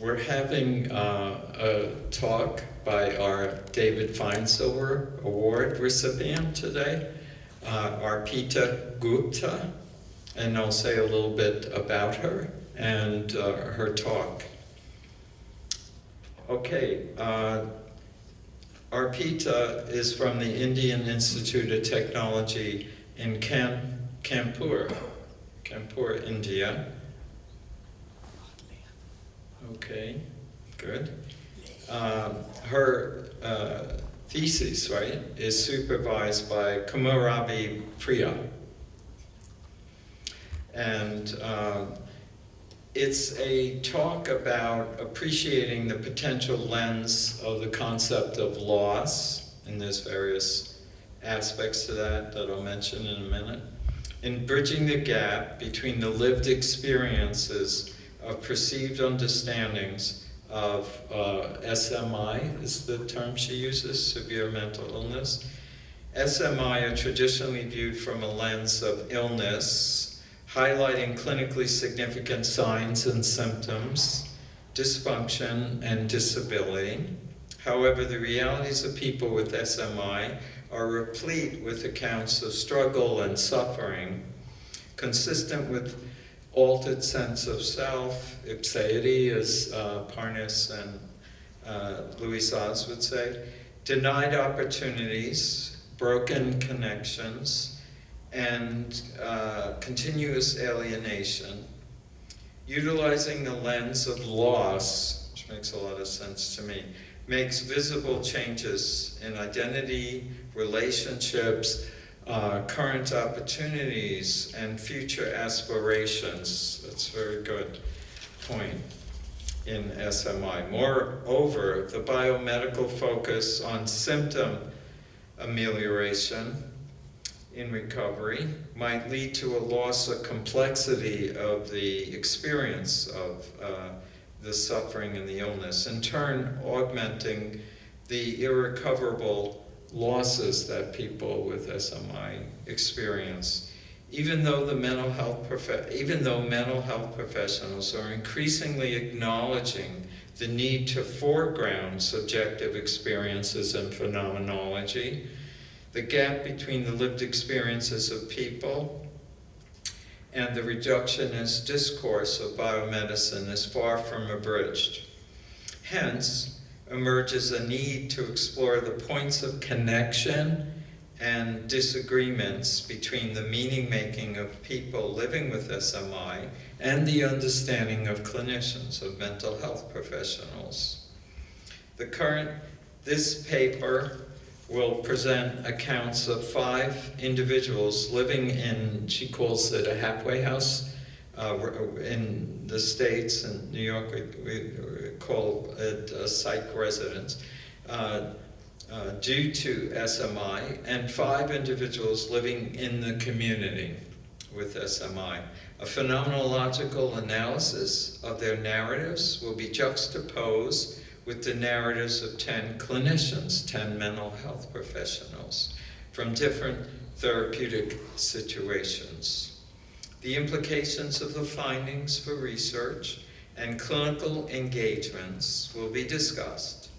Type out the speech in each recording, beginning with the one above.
We're having a talk by our David Feinsilver Award recipient today, Arpita Gupta, and I'll say a little bit about her and her talk. Okay, Arpita is from the Indian Institute of Technology in Kanpur, India. Okay, good. Her thesis, right, is supervised by Kumarabi Priya. And it's a talk about appreciating the potential lens of the concept of loss, and there's various aspects to that I'll mention in a minute, in bridging the gap between the lived experiences of perceived understandings of SMI, is the term she uses, severe mental illness. SMI are traditionally viewed from a lens of illness, highlighting clinically significant signs and symptoms, dysfunction, and disability. However, the realities of people with SMI are replete with accounts of struggle and suffering, consistent with altered sense of self, ipseity, as Parnas and Louis Saz would say, denied opportunities, broken connections, and continuous alienation. Utilizing the lens of loss, which makes a lot of sense to me, makes visible changes in identity, relationships, current opportunities, and future aspirations. That's a very good point in SMI. Moreover, the biomedical focus on symptom amelioration in recovery might lead to a loss of complexity of the experience of the suffering and the illness, in turn augmenting the irrecoverable losses that people with SMI experience. Even though mental health professionals are increasingly acknowledging the need to foreground subjective experiences and phenomenology, the gap between the lived experiences of people and the reductionist discourse of biomedicine is far from abridged. Hence, emerges a need to explore the points of connection and disagreements between the meaning-making of people living with SMI and the understanding of clinicians, of mental health professionals. This paper will present accounts of 5 individuals living in, she calls it a halfway house, in the States, in New York we call it a psych residence, due to SMI, and 5 individuals living in the community with SMI. A phenomenological analysis of their narratives will be juxtaposed with the narratives of 10 clinicians, 10 mental health professionals from different therapeutic situations. The implications of the findings for research and clinical engagements will be discussed.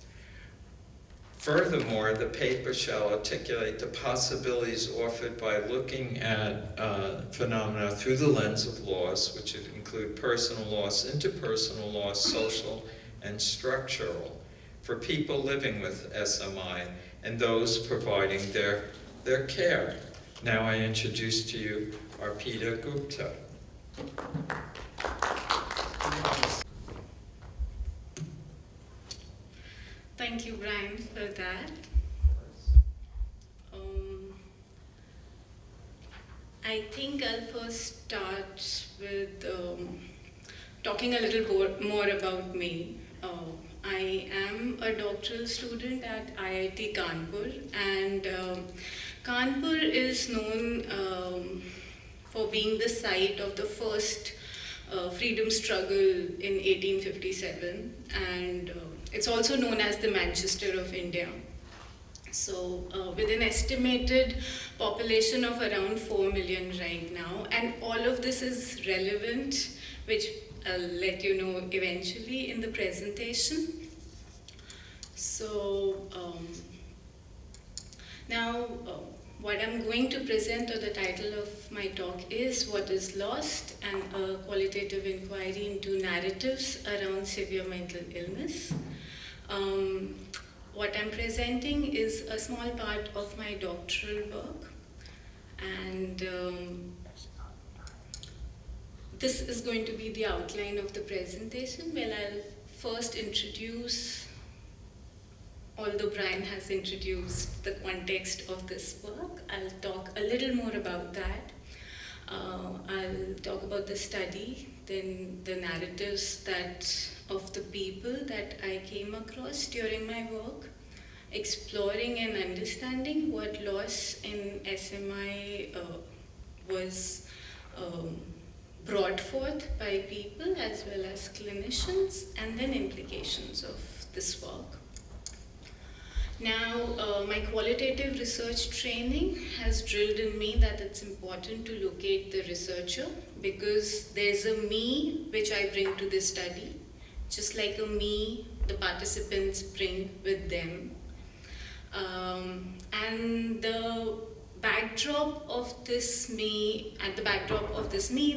Furthermore, the paper shall articulate the possibilities offered by looking at phenomena through the lens of loss, which would include personal loss, interpersonal loss, social and structural, for people living with SMI and those providing their care. Now I introduce to you Arpita Gupta. Thank you, Brian, for that. I think I'll first start with talking a little more about me. I am a doctoral student at IIT Kanpur, and Kanpur is known for being the site of the first freedom struggle in 1857, and it's also known as the Manchester of India. So with an estimated population of around 4 million right now, and all of this is relevant, which I'll let you know eventually in the presentation. So now what I'm going to present, or the title of my talk, is What is Lost, and a qualitative inquiry into narratives around severe mental illness. What I'm presenting is a small part of my doctoral work, and this is going to be the outline of the presentation. Well, I'll first introduce, although Brian has introduced the context of this work, I'll talk a little more about that. I'll talk about the study, then the narratives of the people that I came across during my work, exploring and understanding what loss in SMI was brought forth by people as well as clinicians, and then implications of this work. Now, my qualitative research training has drilled in me that it's important to locate the researcher, because there's a me which I bring to this study, just like a me the participants bring with them. And the backdrop of this me,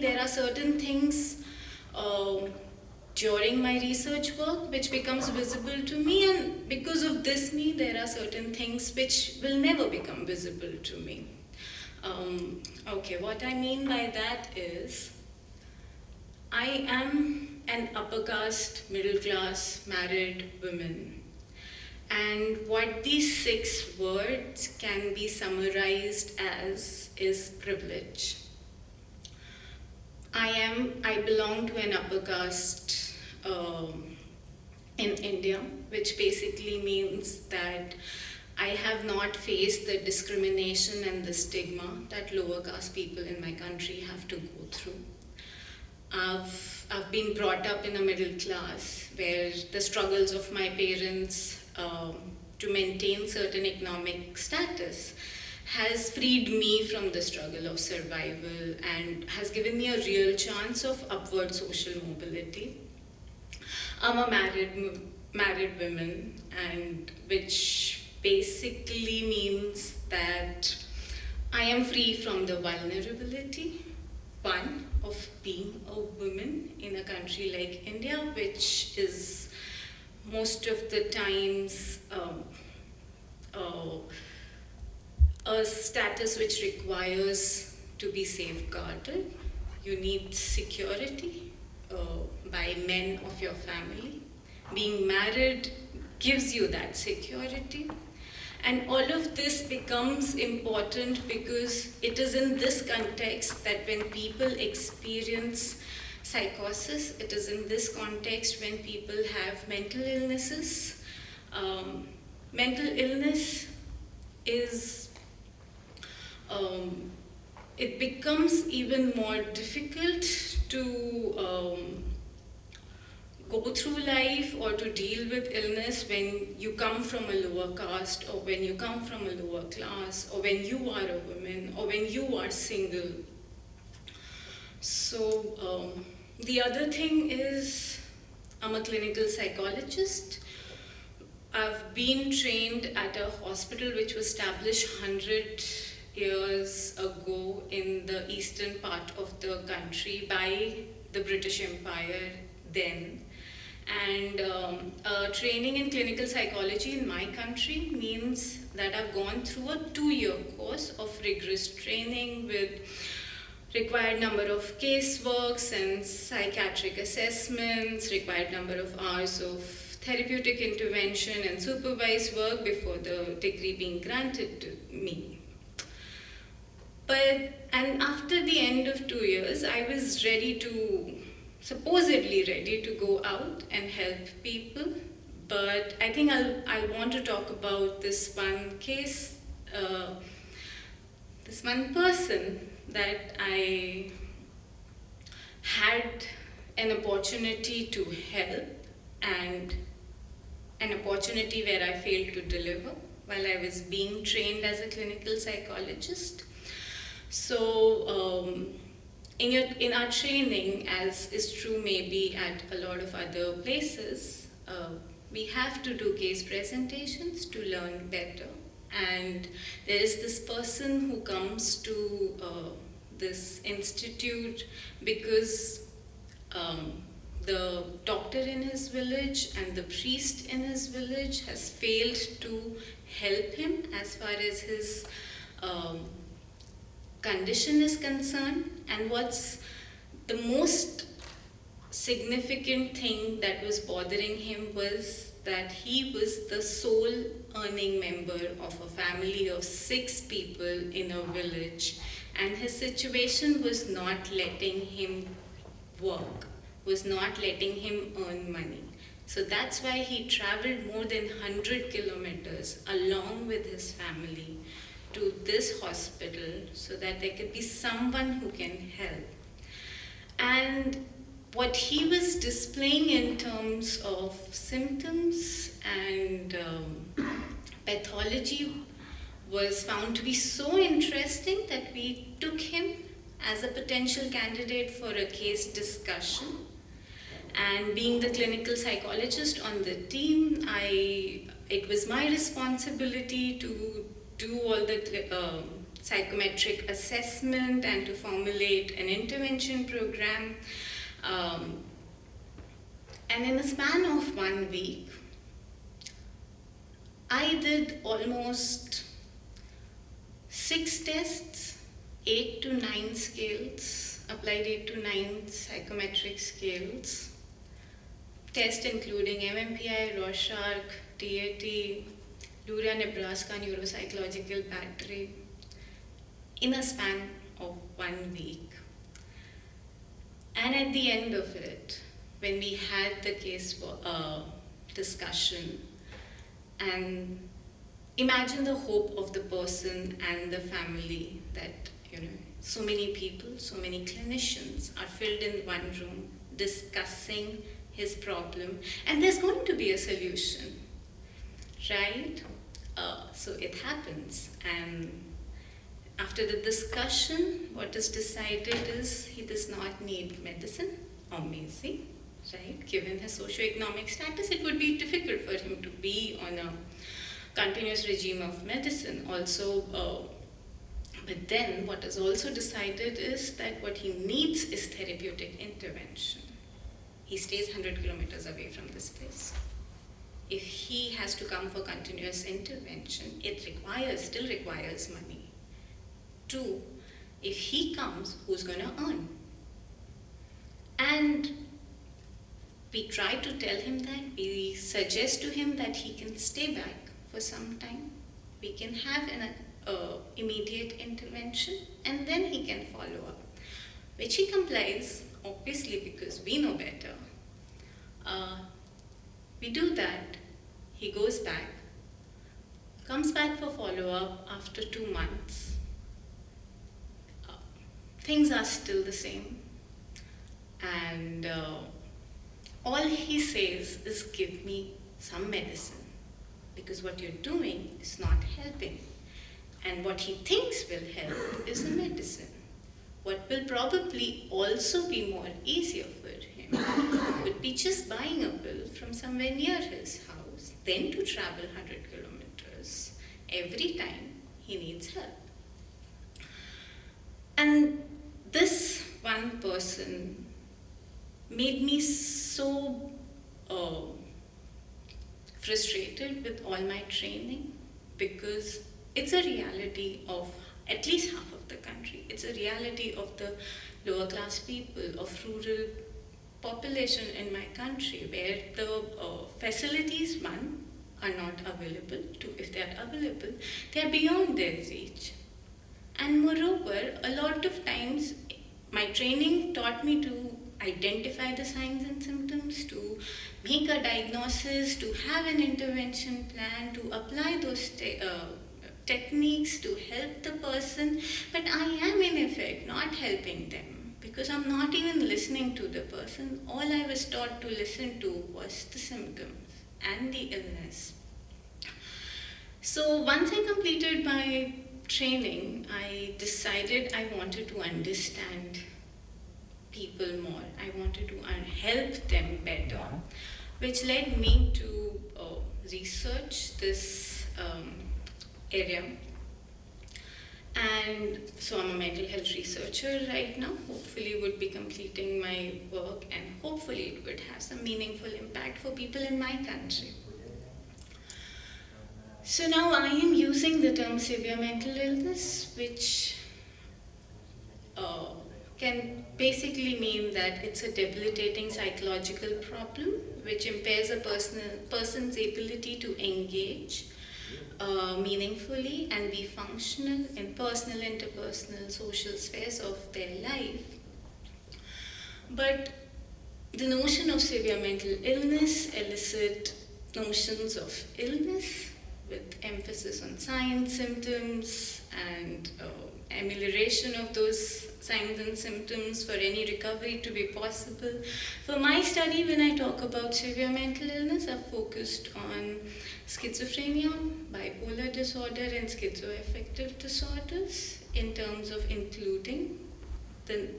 there are certain things during my research work which becomes visible to me, and because of this me, there are certain things which will never become visible to me. Okay, what I mean by that is, I am an upper caste, middle class, married woman. And what these 6 words can be summarized as is privilege. I belong to an upper caste in India, which basically means that I have not faced the discrimination and the stigma that lower caste people in my country have to go through. I've been brought up in a middle class where the struggles of my parents to maintain certain economic status has freed me from the struggle of survival and has given me a real chance of upward social mobility. I'm a married woman, and which basically means that I am free from the vulnerability, one, of being a woman in a country like India, which is most of the times a status which requires to be safeguarded. You need security by men of your family. Being married gives you that security. And all of this becomes important because it is in this context that when people experience psychosis, it is in this context when people have mental illnesses. Mental illness is, it becomes even more difficult to go through life or to deal with illness when you come from a lower caste, or when you come from a lower class, or when you are a woman, or when you are single. So the other thing is, I'm a clinical psychologist. I've been trained at a hospital which was established 100 years ago in the eastern part of the country by the British Empire then. And training in clinical psychology in my country means that I've gone through a 2-year course of rigorous training with required number of caseworks and psychiatric assessments, required number of hours of therapeutic intervention and supervised work before the degree being granted to me. And after the end of 2 years, I was supposedly ready to go out and help people. But I think I want to talk about this one case, this one person that I had an opportunity to help, and an opportunity where I failed to deliver while I was being trained as a clinical psychologist. So in our training, as is true maybe at a lot of other places, we have to do case presentations to learn better. And there is this person who comes to this institute because the doctor in his village and the priest in his village has failed to help him as far as his condition is concerned. And what's the most significant thing that was bothering him was that he was the sole earning member of a family of 6 people in a village, and his situation was not letting him work, was not letting him earn money. So that's why he traveled more than 100 kilometers along with his family to this hospital so that there could be someone who can help. And what he was displaying in terms of symptoms and pathology was found to be so interesting that we took him as a potential candidate for a case discussion. And being the clinical psychologist on the team, it was my responsibility to do all the psychometric assessment and to formulate an intervention program. And in a span of 1 week, I did almost 6 tests, 8 to 9 scales, applied 8 to 9 psychometric scales, tests including MMPI, Rorschach, TAT, Luria, Nebraska neuropsychological battery, in a span of 1 week. And at the end of it, when we had the case discussion, and imagine the hope of the person and the family that, so many people, so many clinicians are filled in one room discussing his problem, and there's going to be a solution, right? So it happens, and after the discussion, what is decided is he does not need medicine. Amazing, right? Given his socioeconomic status, it would be difficult for him to be on a continuous regime of medicine. Also, but then what is also decided is that what he needs is therapeutic intervention. He stays 100 kilometers away from this place. If he has to come for continuous intervention, it still requires money. 2, if he comes, who's going to earn? And we try to tell him that, we suggest to him that he can stay back for some time. We can have an immediate intervention, and then he can follow up, which he complies, obviously, because we know better. We do that, he goes back, comes back for follow-up after 2 months. Things are still the same, and all he says is, give me some medicine, because what you're doing is not helping, and what he thinks will help is a medicine. What will probably also be more easier for him would be just buying a pill from somewhere near his house, then to travel 100 kilometers every time he needs help. And this one person made me so frustrated with all my training, because it's a reality of at least half of the country. It's a reality of the lower class people, of rural population in my country, where the facilities, one, are not available. 2, if they are available, they are beyond their reach. And moreover, a lot of times, my training taught me to identify the signs and symptoms, to make a diagnosis, to have an intervention plan, to apply those techniques to help the person. But I am in effect not helping them, because I'm not even listening to the person. All I was taught to listen to was the symptoms and the illness. So once I completed my training, I decided I wanted to understand people more. I wanted to help them better, which led me to research this area. And so I'm a mental health researcher right now. Hopefully would be completing my work, and hopefully it would have some meaningful impact for people in my country. So now I am using the term severe mental illness, which can basically mean that it's a debilitating psychological problem which impairs a person's ability to engage meaningfully and be functional in personal, interpersonal, social spheres of their life. But the notion of severe mental illness elicits notions of illness with emphasis on signs, symptoms, and amelioration of those signs and symptoms for any recovery to be possible. For my study, when I talk about severe mental illness, I've focused on schizophrenia, bipolar disorder, and schizoaffective disorders in terms of including the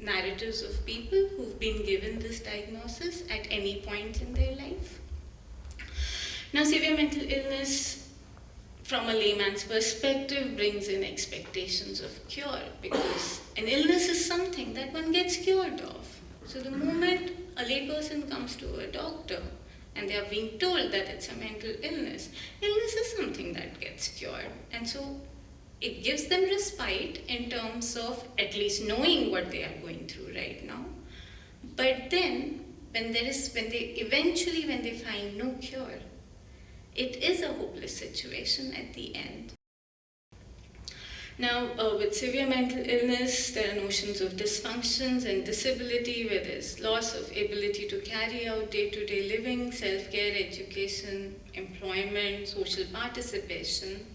narratives of people who've been given this diagnosis at any point in their life. Now, severe mental illness, from a layman's perspective, brings in expectations of cure, because an illness is something that one gets cured of. So the moment a layperson comes to a doctor and they are being told that it's a mental illness, illness is something that gets cured. And so it gives them respite in terms of at least knowing what they are going through right now. But then, when they find no cure, it is a hopeless situation at the end. Now, with severe mental illness, there are notions of dysfunctions and disability, where there's loss of ability to carry out day-to-day living, self-care, education, employment, social participation.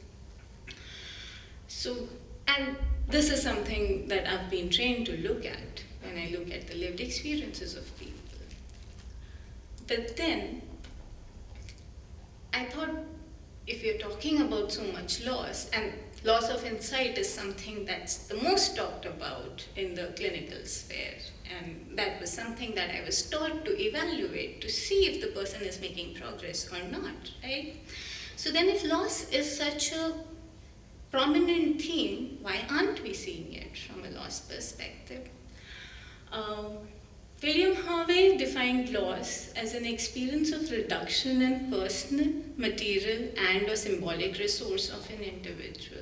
So, and this is something that I've been trained to look at when I look at the lived experiences of people. But then, I thought, if you're talking about so much loss, and loss of insight is something that's the most talked about in the clinical sphere, and that was something that I was taught to evaluate to see if the person is making progress or not, right? So then if loss is such a prominent theme, why aren't we seeing it from a loss perspective? William Harvey defined loss as an experience of reduction in personal, material, and or symbolic resource of an individual.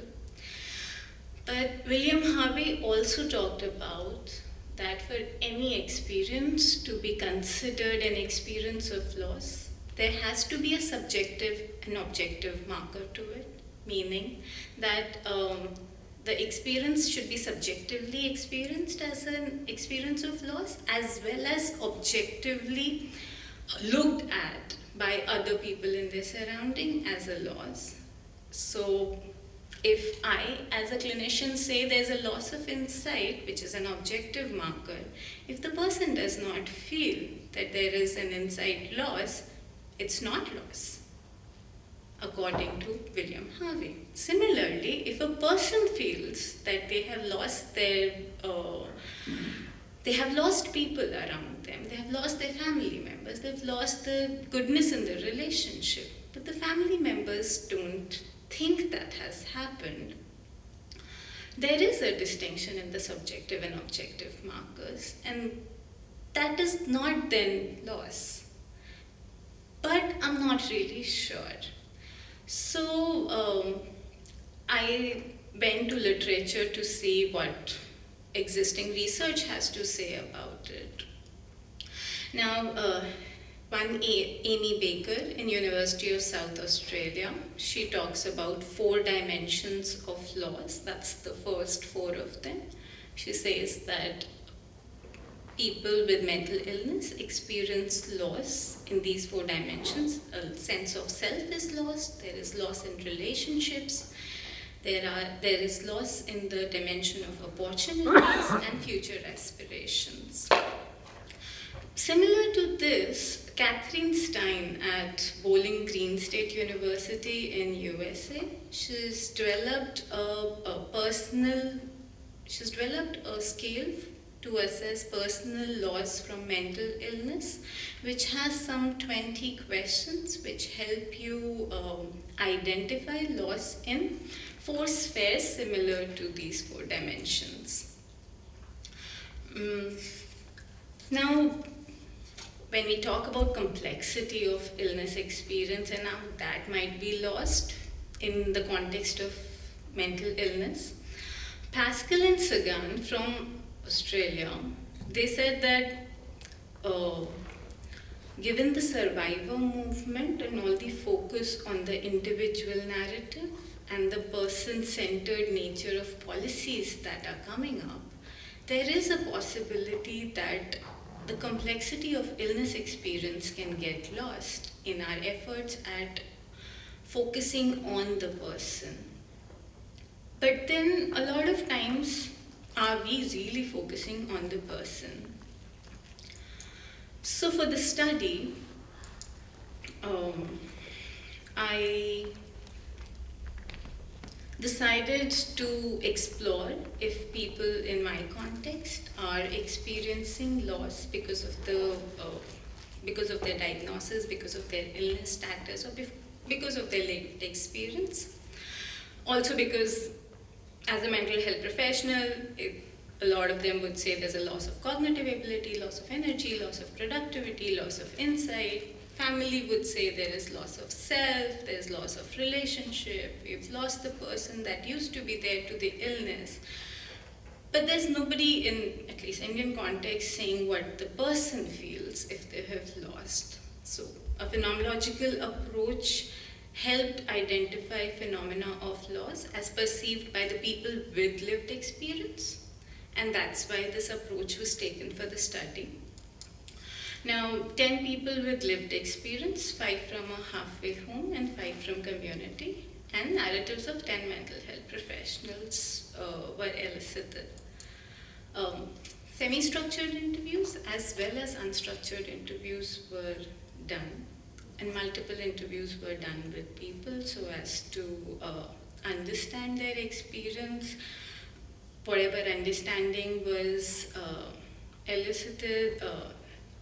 But William Harvey also talked about that for any experience to be considered an experience of loss, there has to be a subjective and objective marker to it, meaning that the experience should be subjectively experienced as an experience of loss, as well as objectively looked at by other people in their surrounding as a loss. So if I, as a clinician, say there's a loss of insight, which is an objective marker, if the person does not feel that there is an insight loss, it's not loss, according to William Harvey. Similarly, if a person feels that they have lost people around them, they have lost their family members, they've lost the goodness in the relationship, but the family members don't think that has happened, there is a distinction in the subjective and objective markers, and that is not then loss. But I'm not really sure. So I went to literature to see what existing research has to say about it. Now, one Amy Baker in University of South Australia, she talks about 4 dimensions of loss. That's the first 4 of them. She says that people with mental illness experience loss in these 4 dimensions. A sense of self is lost, there is loss in relationships, there is loss in the dimension of opportunities and future aspirations. Similar to this, Catherine Stein at Bowling Green State University in USA, she's developed a scale to assess personal loss from mental illness, which has some 20 questions which help you identify loss in 4 spheres similar to these 4 dimensions. Now, when we talk about complexity of illness experience and how that might be lost in the context of mental illness, Pascal and Sagan from Australia, they said that given the survivor movement and all the focus on the individual narrative and the person-centered nature of policies that are coming up, there is a possibility that the complexity of illness experience can get lost in our efforts at focusing on the person. But then a lot of times, are we really focusing on the person? So for the study, I decided to explore if people in my context are experiencing loss because of their diagnosis, because of their illness status, or because of their lived experience. Also because as a mental health professional, a lot of them would say there's a loss of cognitive ability, loss of energy, loss of productivity, loss of insight. Family would say there is loss of self, there's loss of relationship, we've lost the person that used to be there to the illness. But there's nobody in, at least Indian context, saying what the person feels if they have lost. So a phenomenological approach helped identify phenomena of loss as perceived by the people with lived experience. And that's why this approach was taken for the study. Now, 10 people with lived experience, 5 from a halfway home and 5 from community, and narratives of 10 mental health professionals were elicited. Semi-structured interviews as well as unstructured interviews were done, and multiple interviews were done with people so as to understand their experience. Whatever understanding was elicited,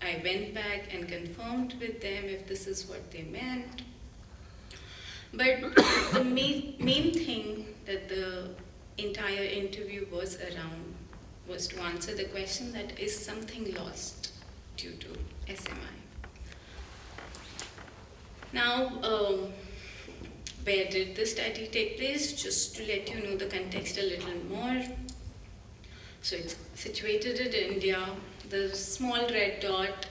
I went back and confirmed with them if this is what they meant. But the main thing that the entire interview was around was to answer the question that is something lost due to SMI. Now, where did the study take place? Just to let you know the context a little more. So it's situated in India. The small red dot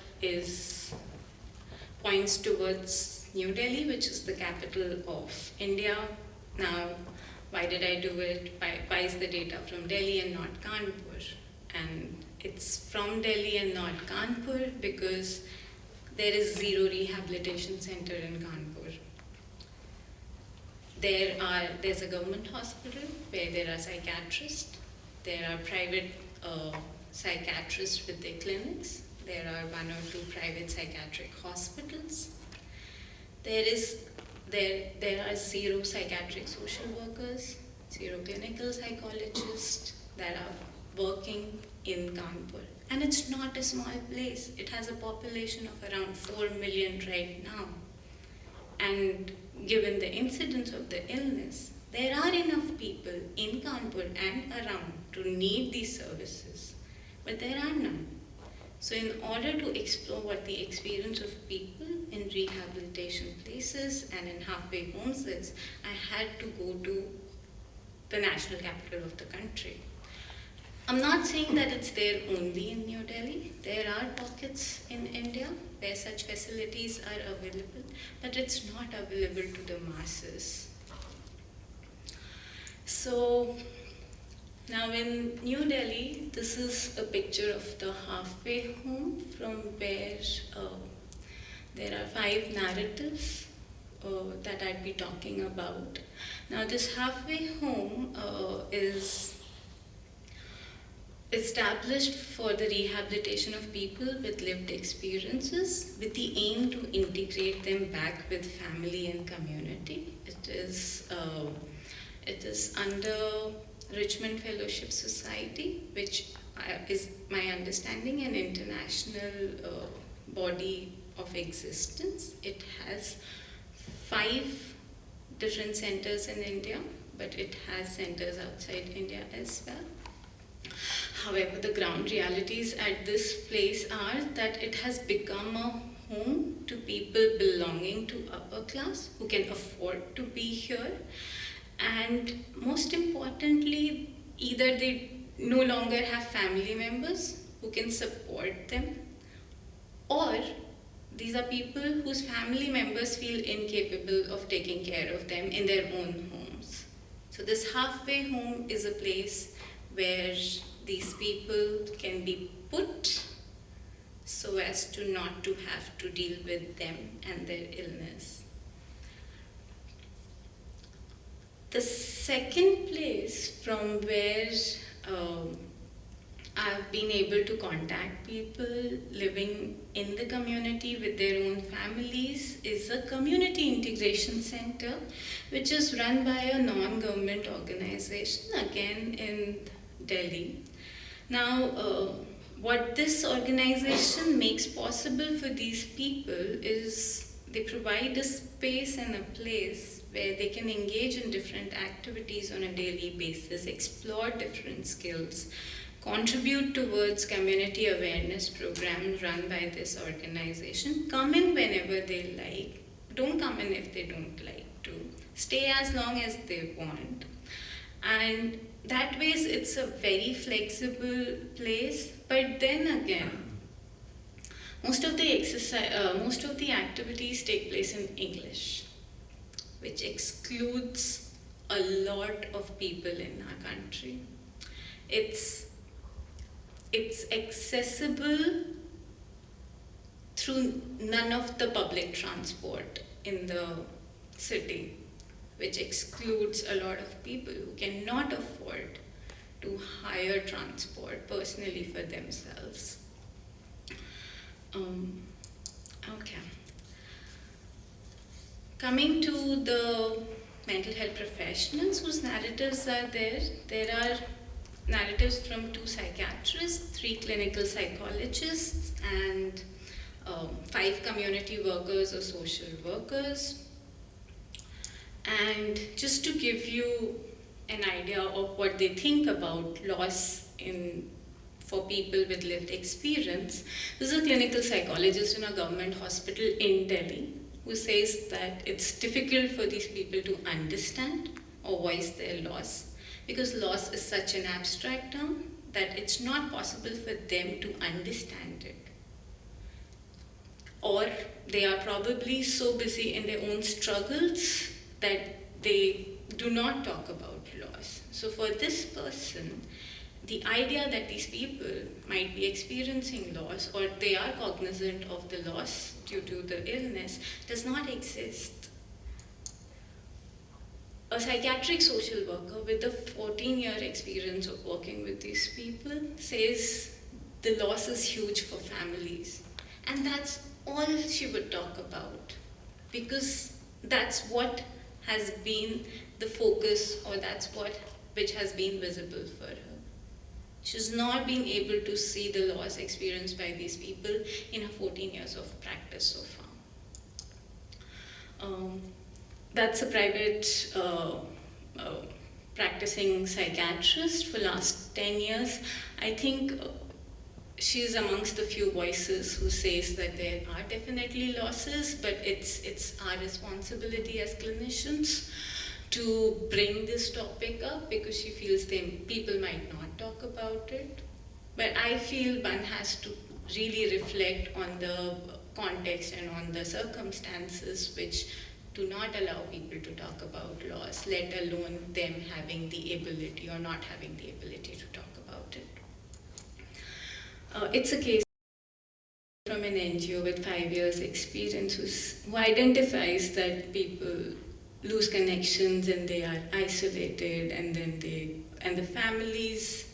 points towards New Delhi, which is the capital of India. Now, why did I do it? Why is the data from Delhi and not Kanpur? And it's from Delhi and not Kanpur because there is zero rehabilitation center in Kanpur. There's a government hospital where there are psychiatrists. There are private psychiatrists with their clinics. There are 1 or 2 private psychiatric hospitals. There are 0 psychiatric social workers, 0 clinical psychologists that are working in Kanpur. And it's not a small place. It has a population of around 4 million right now. And given the incidence of the illness, there are enough people in Kanpur and around to need these services, but there are none. So in order to explore what the experience of people in rehabilitation places and in halfway homes is, I had to go to the national capital of the country. I'm not saying that it's there only in New Delhi. There are pockets in India where such facilities are available, but it's not available to the masses. So now in New Delhi, this is a picture of the halfway home from where there are 5 narratives that I'd be talking about. Now this halfway home is established for the rehabilitation of people with lived experiences with the aim to integrate them back with family and community. It is under Richmond Fellowship Society, which is my understanding, an international body of existence. It has 5 different centers in India, but it has centers outside India as well. However, the ground realities at this place are that it has become a home to people belonging to upper class who can afford to be here, and most importantly, either they no longer have family members who can support them, or these are people whose family members feel incapable of taking care of them in their own homes. So this halfway home is a place where these people can be put so as to not to have to deal with them and their illness. The second place from where I've been able to contact people living in the community with their own families is a community integration center, which is run by a non-government organization, again in Delhi. Now, what this organization makes possible for these people is they provide a space and a place where they can engage in different activities on a daily basis, explore different skills, contribute towards community awareness programs run by this organization, come in whenever they like, don't come in if they don't like to, stay as long as they want. And that way it's a very flexible place, but then again, most of the activities take place in English, which excludes a lot of people in our country. It's accessible through none of the public transport in the city, which excludes a lot of people who cannot afford to hire transport personally for themselves. Okay. Coming to the mental health professionals whose narratives are there are narratives from 2 psychiatrists, 3 clinical psychologists, and 5 community workers or social workers. And just to give you an idea of what they think about loss for people with lived experience, this is a clinical psychologist in a government hospital in Delhi who says that it's difficult for these people to understand or voice their loss because loss is such an abstract term that it's not possible for them to understand it. Or they are probably so busy in their own struggles that they do not talk about loss. So for this person, the idea that these people might be experiencing loss or they are cognizant of the loss due to the illness does not exist. A psychiatric social worker with a 14-year experience of working with these people says the loss is huge for families. And that's all she would talk about because that's what has been the focus or that's which has been visible for her. She's not been able to see the loss experienced by these people in her 14 years of practice so far. That's a private practicing psychiatrist for last 10 years. I think she's amongst the few voices who says that there are definitely losses, but it's our responsibility as clinicians to bring this topic up because she feels people might not talk about it. But I feel one has to really reflect on the context and on the circumstances which do not allow people to talk about loss, let alone them having the ability or not having the ability to talk about it. It's a case from an NGO with 5 years experience who identifies that people lose connections and they are isolated, and then the families,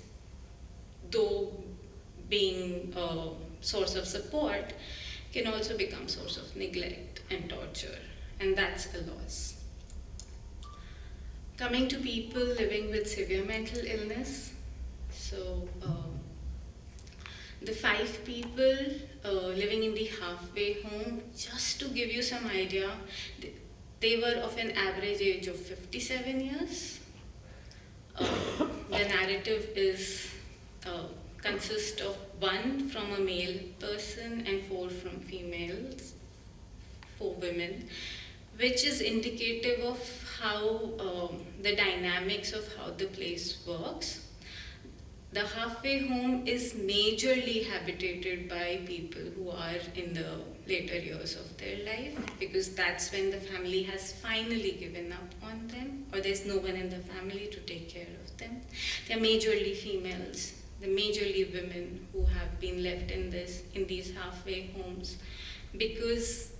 though being a source of support, can also become source of neglect and torture, and that's a loss. Coming to people living with severe mental illness, so The 5 people living in the halfway home, just to give you some idea, they were of an average age of 57 years. The narrative consists of 1 from a male person and 4 from females, 4 women, which is indicative of how the dynamics of how the place works. The halfway home is majorly habitated by people who are in the later years of their life, because that's when the family has finally given up on them, or there's no one in the family to take care of them. They're majorly females, they're majorly women who have been left in these halfway homes, because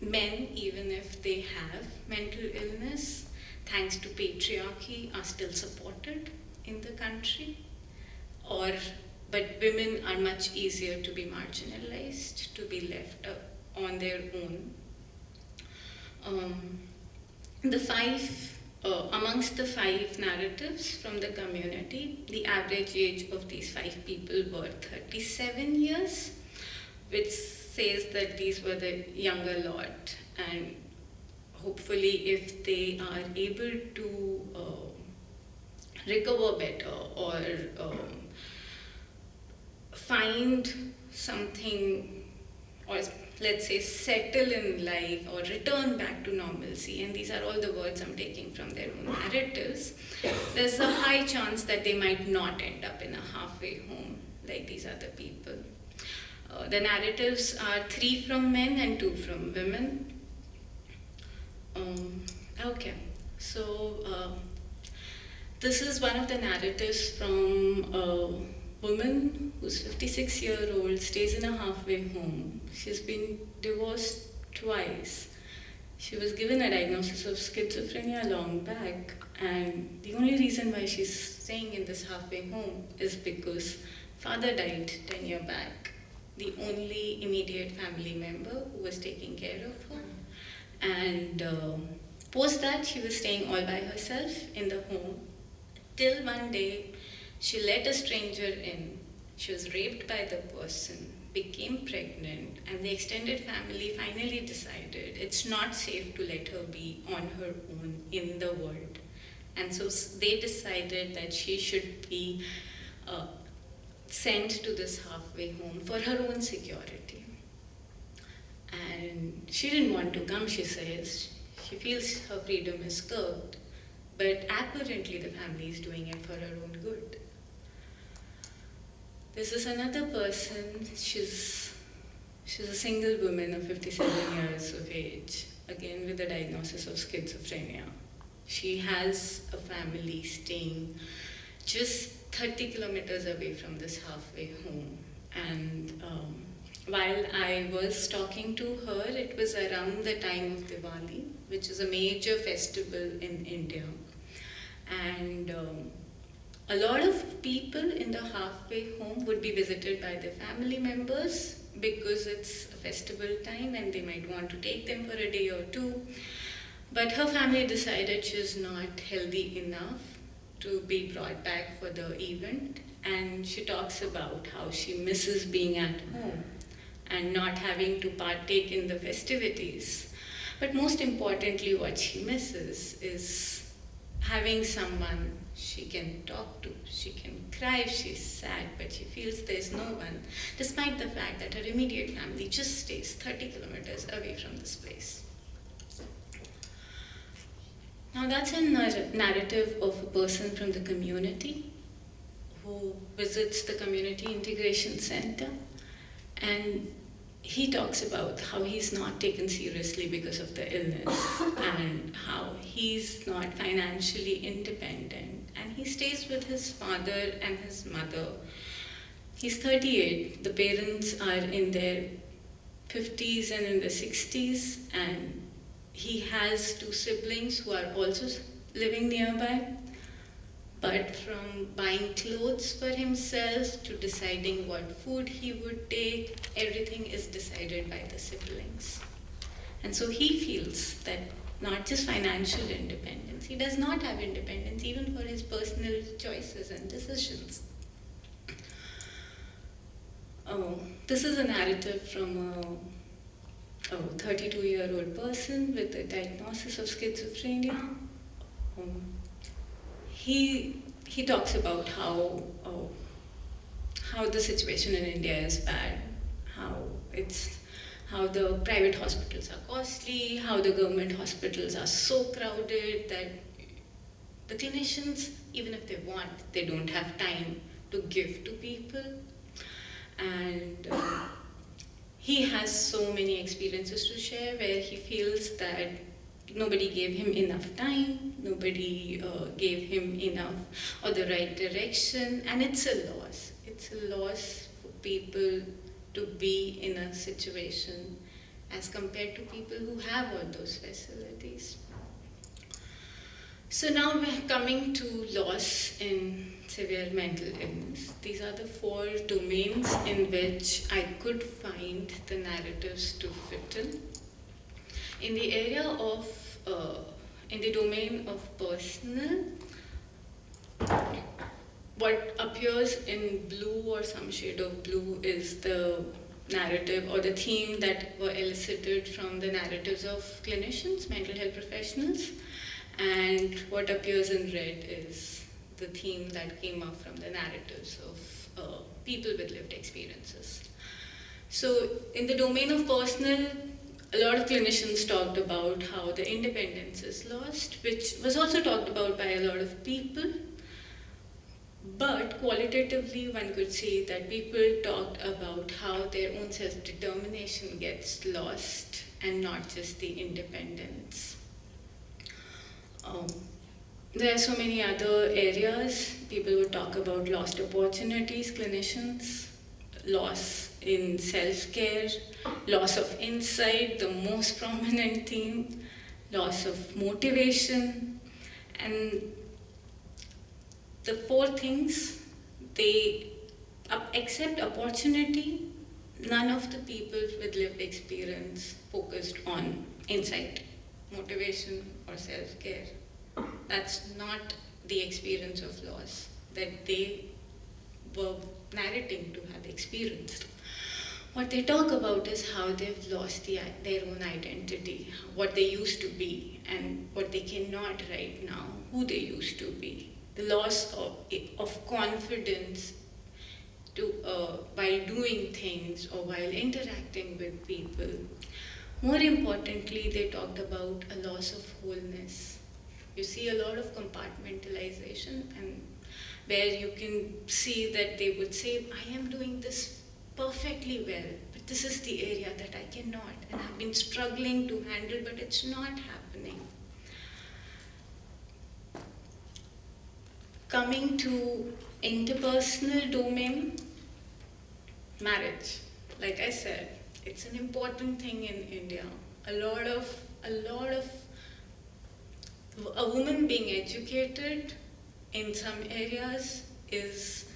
men, even if they have mental illness, thanks to patriarchy, are still supported in the country. But women are much easier to be marginalized, to be left on their own. Amongst the 5 narratives from the community, the average age of these 5 people were 37 years, which says that these were the younger lot, and hopefully if they are able to recover better or find something, or let's say settle in life or return back to normalcy, and these are all the words I'm taking from their own narratives, there's a high chance that they might not end up in a halfway home like these other people. The narratives are 3 from men and 2 from women. This is one of the narratives from a woman who's 56-year-old, stays in a halfway home. She's been divorced twice. She was given a diagnosis of schizophrenia long back, and the only reason why she's staying in this halfway home is because father died 10 years back, the only immediate family member who was taking care of her. And post that, she was staying all by herself in the home, till one day she let a stranger in. She was raped by the person, became pregnant, and the extended family finally decided it's not safe to let her be on her own in the world. And so they decided that she should be sent to this halfway home for her own security. And she didn't want to come, she says. She feels her freedom is curbed, but apparently the family is doing it for her own good. This is another person. She's a single woman of 57 years of age, again with a diagnosis of schizophrenia. She has a family staying just 30 kilometers away from this halfway home. And while I was talking to her, it was around the time of Diwali, which is a major festival in India. And a lot of people in the halfway home would be visited by their family members because it's a festival time and they might want to take them for a day or 2. But her family decided she's not healthy enough to be brought back for the event, and she talks about how she misses being at home and not having to partake in the festivities. But most importantly, what she misses is having someone she can talk to. She can cry if she's sad, but she feels there's no one, despite the fact that her immediate family just stays 30 kilometers away from this place. Now that's a narrative of a person from the community who visits the Community Integration Center, and he talks about how he's not taken seriously because of the illness and how he's not financially independent, and he stays with his father and his mother. He's 38, the parents are in their 50s and in their 60s, and he has 2 siblings who are also living nearby. But from buying clothes for himself to deciding what food he would take, everything is decided by the siblings. And so he feels that not just financial independence, he does not have independence even for his personal choices and decisions. This is a narrative from a 32-year-old person with a diagnosis of schizophrenia. He talks about how the situation in India is bad, how the private hospitals are costly, how the government hospitals are so crowded that the clinicians, even if they want, they don't have time to give to people. And he has so many experiences to share where he feels that nobody gave him enough time, nobody gave him enough or the right direction, and it's a loss. It's a loss for people to be in a situation as compared to people who have all those facilities. So now we're coming to loss in severe mental illness. These are the 4 domains in which I could find the narratives to fit in. In the area of, in the domain of personal, what appears in blue or some shade of blue is the narrative or the theme that were elicited from the narratives of clinicians, mental health professionals. And what appears in red is the theme that came up from the narratives of people with lived experiences. So in the domain of personal, a lot of clinicians talked about how the independence is lost, which was also talked about by a lot of people. But qualitatively, one could say that people talked about how their own self-determination gets lost and not just the independence. There are so many other areas. People would talk about lost opportunities, clinicians, loss in self-care, loss of insight, the most prominent theme, loss of motivation, and the 4 things, they accept opportunity. None of the people with lived experience focused on insight, motivation, or self-care. That's not the experience of loss that they were narrating to have experienced. What they talk about is how they've lost their own identity, what they used to be, and what they cannot right now, who they used to be. The loss of confidence while doing things or while interacting with people. More importantly, they talked about a loss of wholeness. You see a lot of compartmentalization, and where you can see that they would say, I am doing this perfectly well, but this is the area that I cannot, and I've been struggling to handle, but it's not happening. Coming to interpersonal domain, marriage. Like I said, it's an important thing in India. A woman being educated in some areas is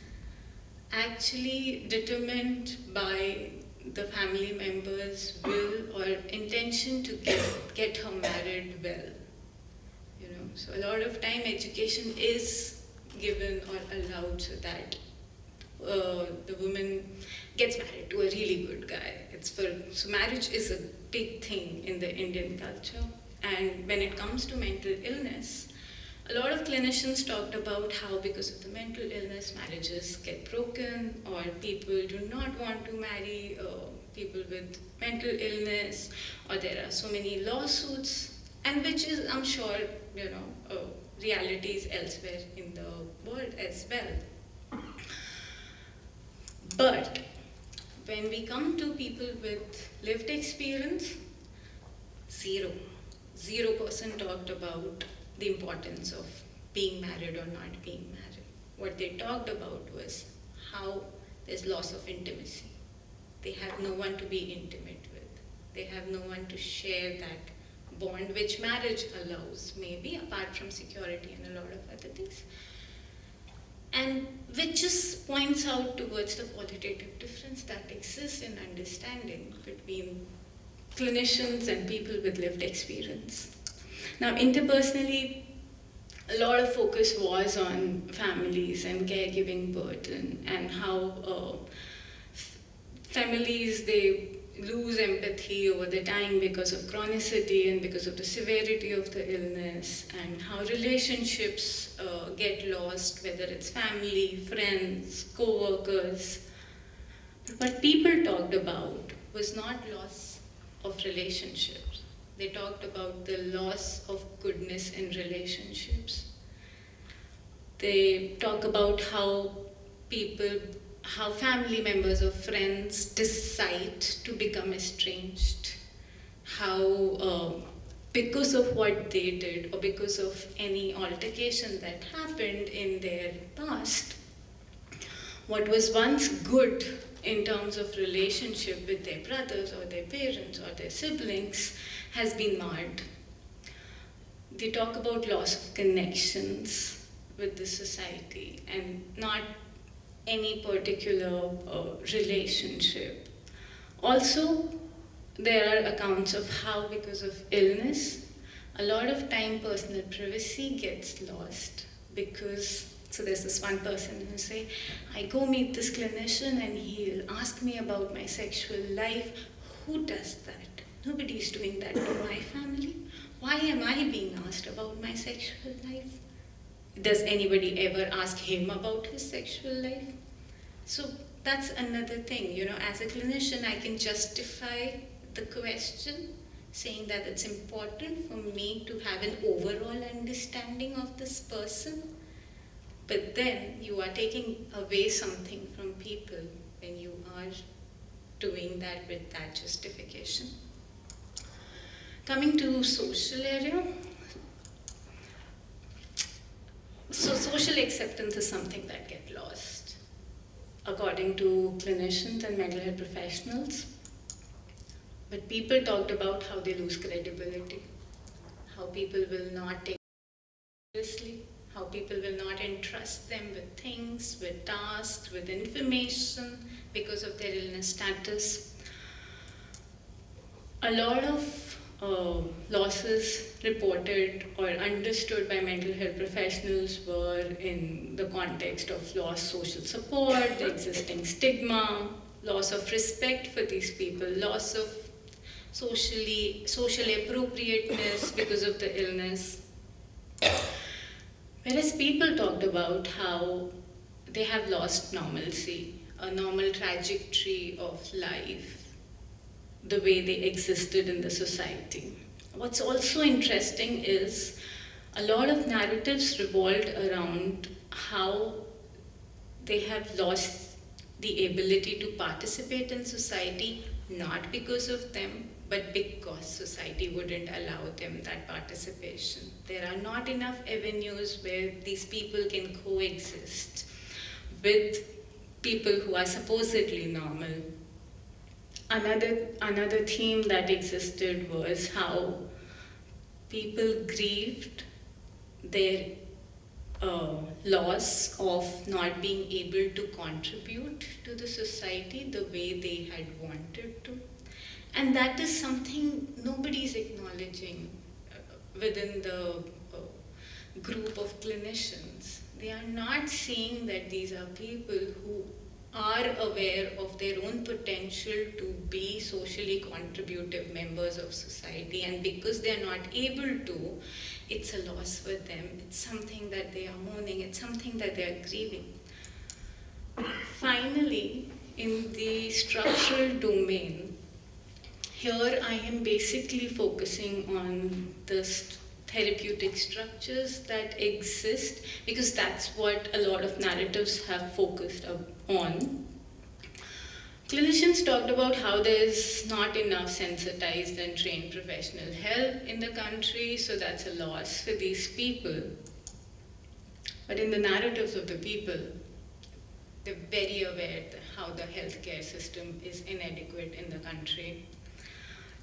actually determined by the family members' will or intention to get her married well. So a lot of time education is given or allowed so that the woman gets married to a really good guy. So marriage is a big thing in the Indian culture. And when it comes to mental illness, a lot of clinicians talked about how because of the mental illness, marriages get broken, or people do not want to marry people with mental illness, or there are so many lawsuits, and which is, I'm sure, realities elsewhere in the world as well. But when we come to people with lived experience, 0% talked about the importance of being married or not being married. What they talked about was how there's loss of intimacy. They have no one to be intimate with. They have no one to share that bond which marriage allows, maybe apart from security and a lot of other things. And which just points out towards the qualitative difference that exists in understanding between clinicians and people with lived experience. Now, interpersonally, a lot of focus was on families and caregiving burden and how families, they lose empathy over the time because of chronicity and because of the severity of the illness, and how relationships get lost, whether it's family, friends, co-workers. What people talked about was not loss of relationships. They talked about the loss of goodness in relationships. They talk about how family members or friends decide to become estranged, how because of what they did or because of any altercation that happened in their past, what was once good in terms of relationship with their brothers or their parents or their siblings has been marred. They talk about loss of connections with the society and not any particular relationship. Also, there are accounts of how, because of illness, a lot of time personal privacy gets lost because, so there's this one person who say, I go meet this clinician and he'll ask me about my sexual life. Who does that? Nobody's doing that to my family. Why am I being asked about my sexual life? Does anybody ever ask him about his sexual life? So that's another thing, as a clinician, I can justify the question, saying that it's important for me to have an overall understanding of this person. But then you are taking away something from people when you are doing that with that justification. Coming to social area. So social acceptance is something that gets lost, according to clinicians and mental health professionals. But people talked about how they lose credibility, how people will not take it seriously, how people will not entrust them with things, with tasks, with information because of their illness status. A lot of losses reported or understood by mental health professionals were in the context of lost social support, the existing stigma, loss of respect for these people, loss of social appropriateness because of the illness. Whereas people talked about how they have lost normalcy, a normal trajectory of life, the way they existed in the society. What's also interesting is a lot of narratives revolved around how they have lost the ability to participate in society, not because of them, but because society wouldn't allow them that participation. There are not enough avenues where these people can coexist with people who are supposedly normal. Another theme that existed was how people grieved their loss of not being able to contribute to the society the way they had wanted to. And that is something nobody's acknowledging within the group of clinicians. They are not seeing that these are people who are aware of their own potential to be socially contributive members of society, and because they are not able to, it's a loss for them. It's something that they are mourning, it's something that they are grieving. Finally, in the structural domain, here I am basically focusing on the therapeutic structures that exist because that's what a lot of narratives have focused on. Clinicians talked about how there's not enough sensitized and trained professional help in the country, so that's a loss for these people. But in the narratives of the people, they're very aware how the healthcare system is inadequate in the country.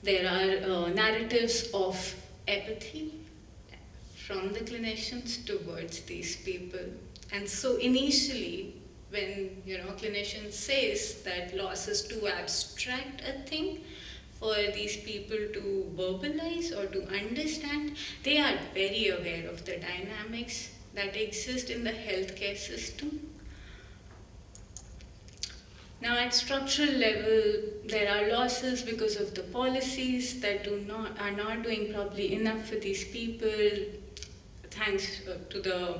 There are narratives of apathy from the clinicians towards these people. And so initially, when clinician says that loss is too abstract a thing for these people to verbalize or to understand, they are very aware of the dynamics that exist in the healthcare system. Now, at structural level, there are losses because of the policies that are not doing probably enough for these people, thanks to the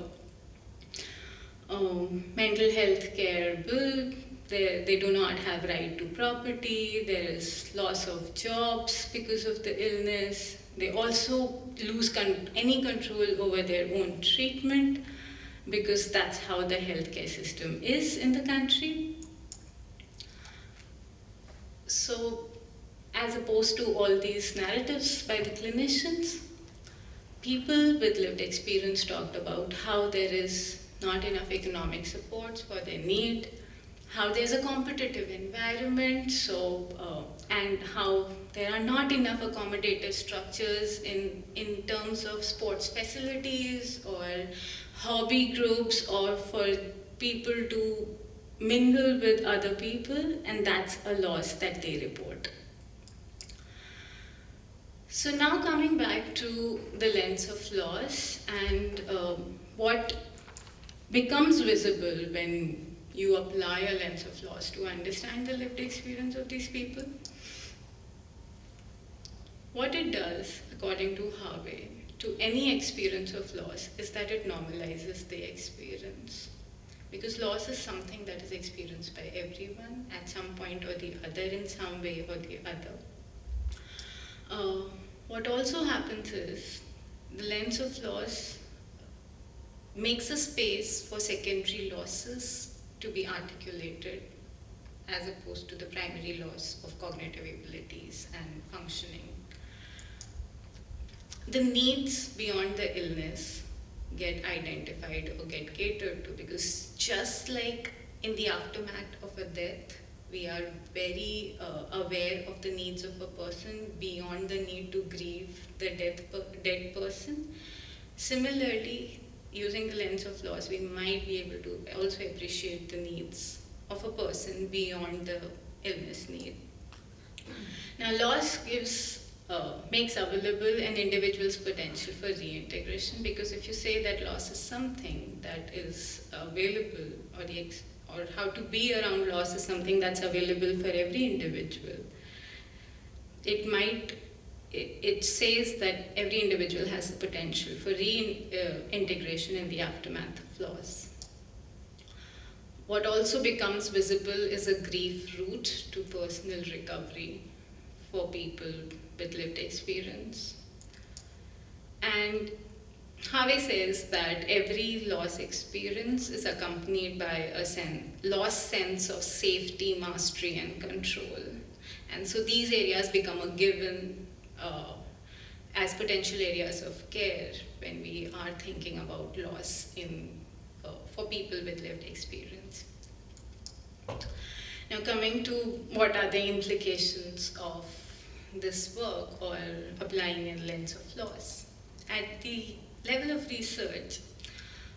mental health care bill. They do not have right to property. There is loss of jobs because of the illness. They also lose any control over their own treatment, because that's how the healthcare system is in the country. So, as opposed to all these narratives by the clinicians, people with lived experience talked about how there is not enough economic support for their need, how there's a competitive environment, and how there are not enough accommodative structures in terms of sports facilities or hobby groups, or for people to mingle with other people, and that's a loss that they report. So now coming back to the lens of loss and what becomes visible when you apply a lens of loss to understand the lived experience of these people. What it does, according to Harvey, to any experience of loss is that it normalizes the experience. Because loss is something that is experienced by everyone at some point or the other, in some way or the other. What also happens is the lens of loss makes a space for secondary losses to be articulated, as opposed to the primary loss of cognitive abilities and functioning. The needs beyond the illness get identified or get catered to, because just like in the aftermath of a death, we are very aware of the needs of a person beyond the need to grieve the dead person. Similarly, using the lens of loss, we might be able to also appreciate the needs of a person beyond the illness need. Now, loss makes available an individual's potential for reintegration, because if you say that loss is something that is available, or how to be around loss is something that's available for every individual, it says that every individual has the potential for reintegration in the aftermath of loss. What also becomes visible is a grief route to personal recovery for people with lived experience. And Harvey says that every loss experience is accompanied by a lost sense of safety, mastery, and control. And so these areas become a given as potential areas of care when we are thinking about loss for people with lived experience. Now, coming to what are the implications of this work or applying a lens of loss. At the level of research,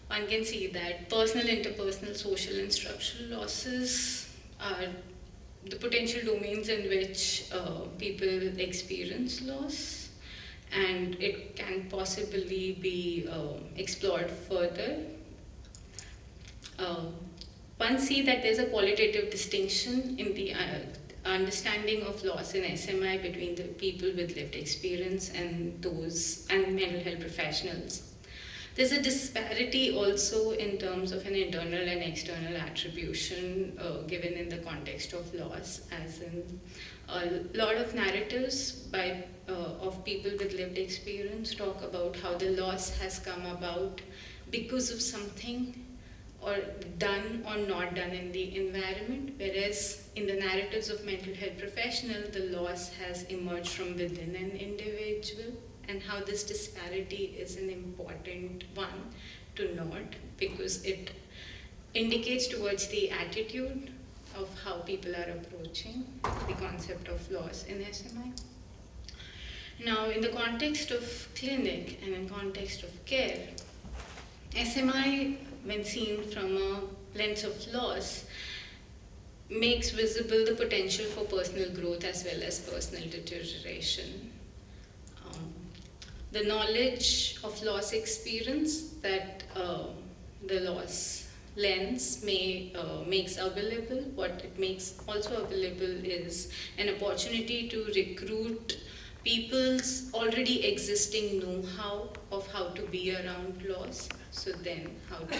one can see that personal, interpersonal, social, and structural losses are the potential domains in which people experience loss, and it can possibly be explored further. One see that there's a qualitative distinction in the understanding of loss in SMI between the people with lived experience and mental health professionals. There's a disparity also in terms of an internal and external attribution given in the context of loss, as in a lot of narratives of people with lived experience talk about how the loss has come about because of something or done or not done in the environment, whereas in the narratives of mental health professionals, the loss has emerged from within an individual, and how this disparity is an important one to note, because it indicates towards the attitude of how people are approaching the concept of loss in SMI. Now, in the context of clinic and in context of care, SMI, when seen from a lens of loss, makes visible the potential for personal growth as well as personal deterioration. The knowledge of loss experience that the loss lens makes available, what it makes also available is an opportunity to recruit people's already existing know-how of how to be around laws. So then how to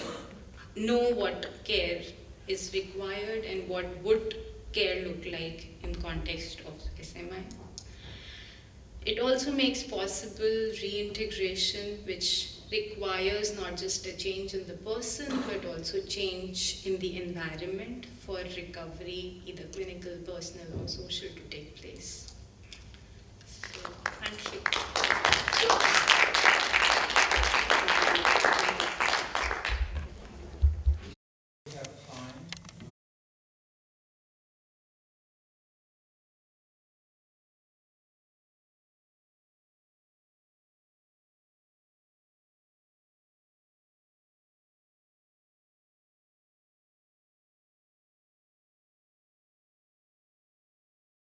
know what care is required and what would care look like in context of SMI. It also makes possible reintegration, which requires not just a change in the person, but also change in the environment for recovery, either clinical, personal, or social, to take place.